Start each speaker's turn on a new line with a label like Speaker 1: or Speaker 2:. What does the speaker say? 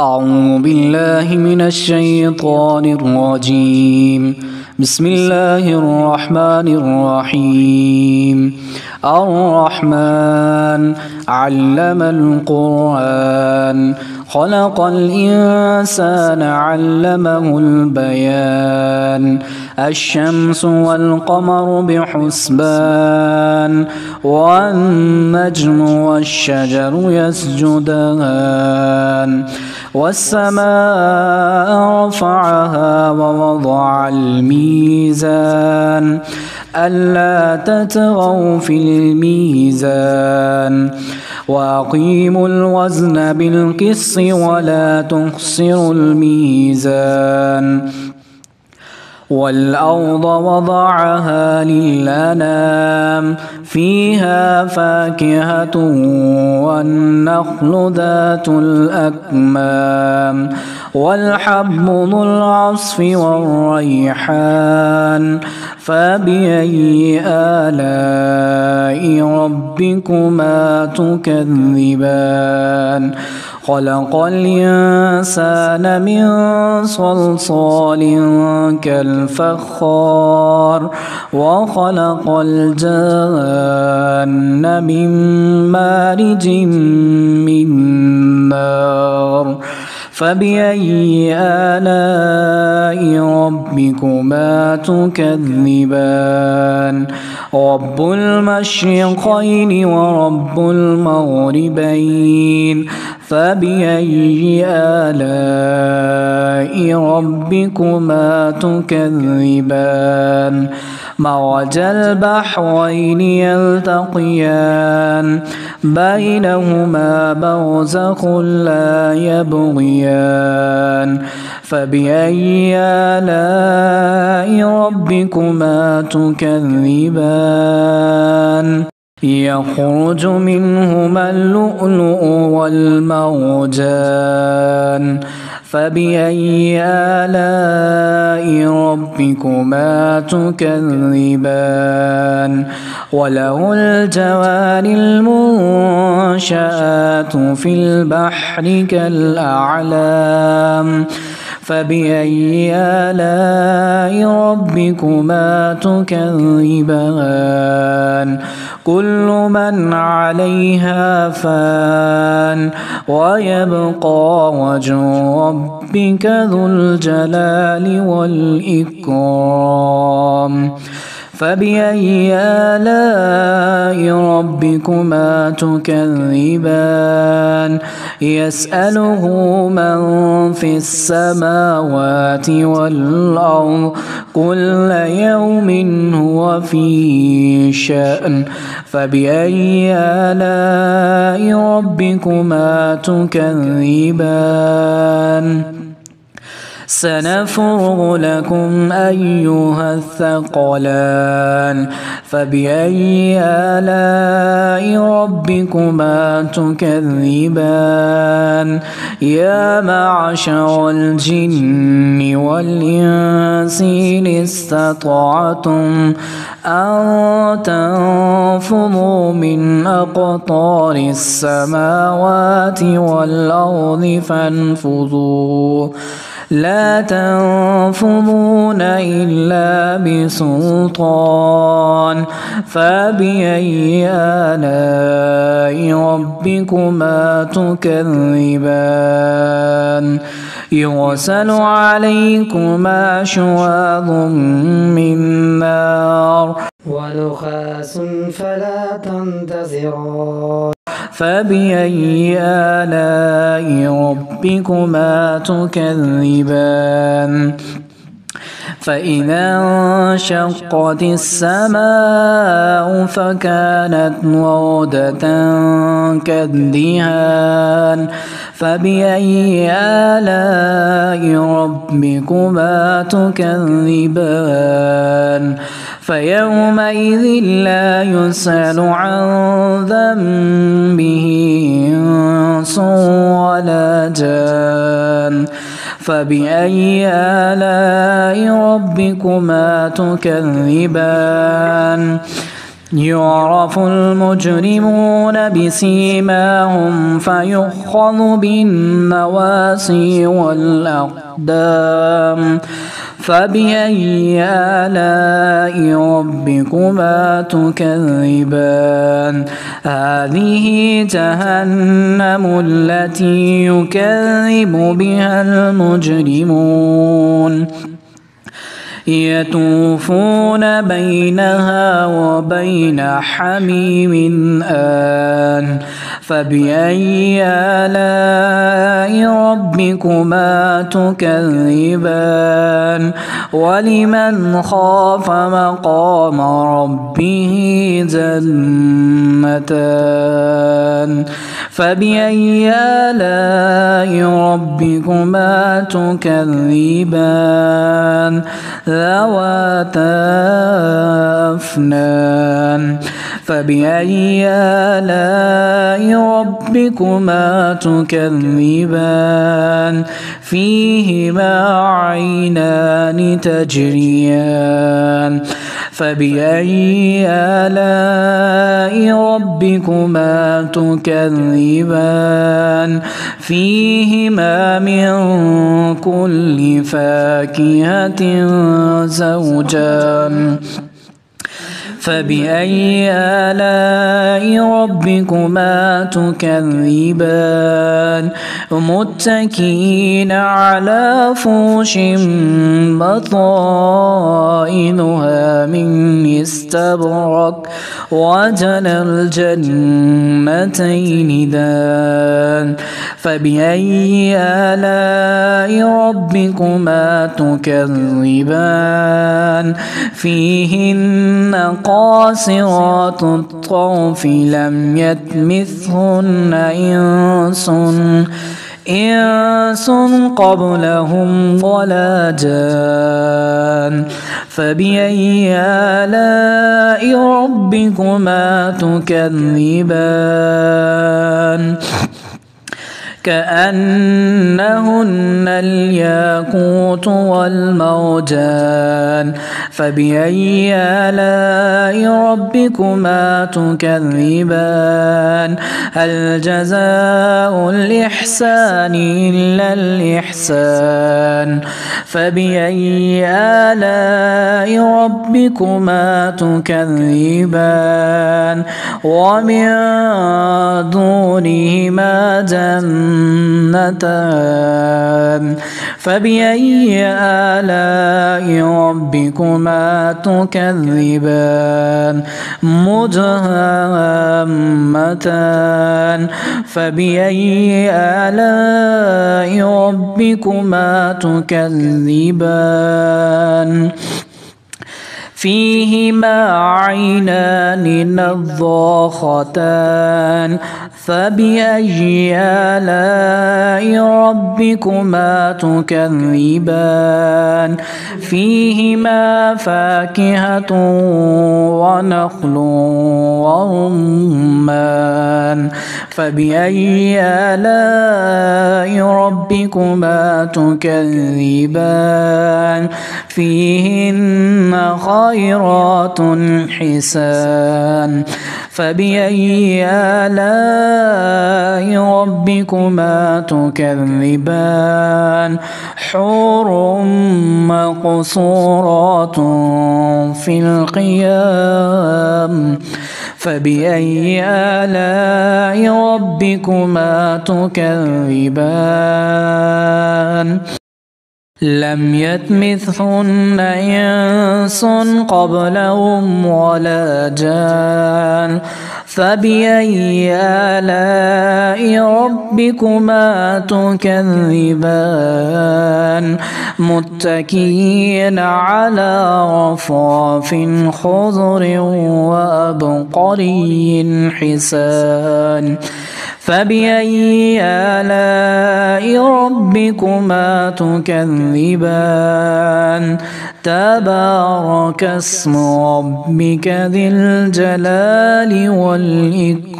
Speaker 1: أعوذ بالله من الشيطان الرجيم. بسم الله الرحمن الرحيم. الرحمن علم القرآن خلق الإنسان علمه البيان. الشمس والقمر بحسبان والنجم والشجر يسجدان والسماء رفعها ووضع الميزان ألا تطغوا في الميزان وأقيموا الوزن بالقسط ولا تخسروا الميزان. والأرض وضعها للأنام فيها فاكهة والنخل ذات الأكمام والحب ذو العصف والريحان. فبأي آلاء ربكما تكذبان؟ خلق الإنسان من صلصال كالفخار وخلق الجان من مارج من نار. فبأي آلاء ربكما تكذبان؟ رب المشرقين ورب المغربين. فبأي آلاء ربكما تكذبان؟ مرج البحرين يلتقيان بينهما برزخ لا يبغيان. فبأي آلاء ربكما تكذبان؟ يخرج منهما اللؤلؤ والمرجان. فبأي آلاء ربكما تكذبان؟ وله الجوار المنشآت في البحر كالأعلام. فبأي آلاء ربكما تكذبان؟ كل من عليها فان ويبقى وجه ربك ذو الجلال والإكرام. فبأي آلاء ربكما تكذبان؟ يسأله من في السماوات والأرض كل يوم هو في شأن. فبأي آلاء ربكما تكذبان؟ سنفرغ لكم أيها الثقلان. فبأي آلاء ربكما تكذبان؟ يا معشر الجن والإنس إن استطعتم أن تنفذوا من أقطار السماوات والأرض فانفذوا لا تنفذون إلا بسلطان. فبأي آلاء ربكما تكذبان؟ يرسل عليكما شواظ من نار ونحاس فلا تنتصران. فبأي آلاء ربكما تكذبان؟ فإذا انشقت السماء فكانت وردة كالدهان. فبأي آلاء ربكما تكذبان؟ فيومئذ لا يسأل عن ذنبه إنس ولا جان. فبأي آلاء ربكما تكذبان؟ يعرف المجرمون بسيماهم فيؤخذ بالنواصي والأقدام فبأي آلاء ربكما تكذبان هذه جهنم التي يكذب بها المجرمون يطوفون بينها وبين حميم آن فبأي آلاء ربكما تكذبان ولمن خاف مقام ربه جنتان فبأي آلاء ربكما تكذبان ذواتا أفنان فبأي آلاء ربكما تكذبان فيهما عينان تجريان فبأي آلاء ربكما تكذبان فيهما من كل فاكهة زوجان فبأي آلاء ربكما تكذبان متكئين على فرش بطائنها من استبرق وجنى الجنتين دان فبأي آلاء ربكما تكذبان فيهن قاصرات الطرف لم يطمثهن إنس قبلهم ولا جان فبأي آلاء ربكما تكذبان كأنهن الياقوت والمرجان فبأي آلاء ربكما تكذبان هل جزاء الإحسان إلا الإحسان فبأي آلاء ربكما تكذبان ومن دونهما جنتان فبأي آلاء ربكما تكذبان مدهامتان فبأي آلاء ربكما تكذبان فيهما عينان نضاختان فبأي آلاء ربكما تكذبان فيهما فاكهة ونخل ورمان فبأي آلاء ربكما تكذبان فيهن خيرات حسان فبأي آلاء ربكما تكذبان حور مقصورات في القيام فبأي آلاء ربكما تكذبان لم يطمثهن إنس قبلهم ولا جان فبأي آلاء ربكما تكذبان متكئين على رفرف خضر وأبقري حسان فبأي آلاء ربكما تكذبان تبارك اسم ربك ذي الجلال والإكرام.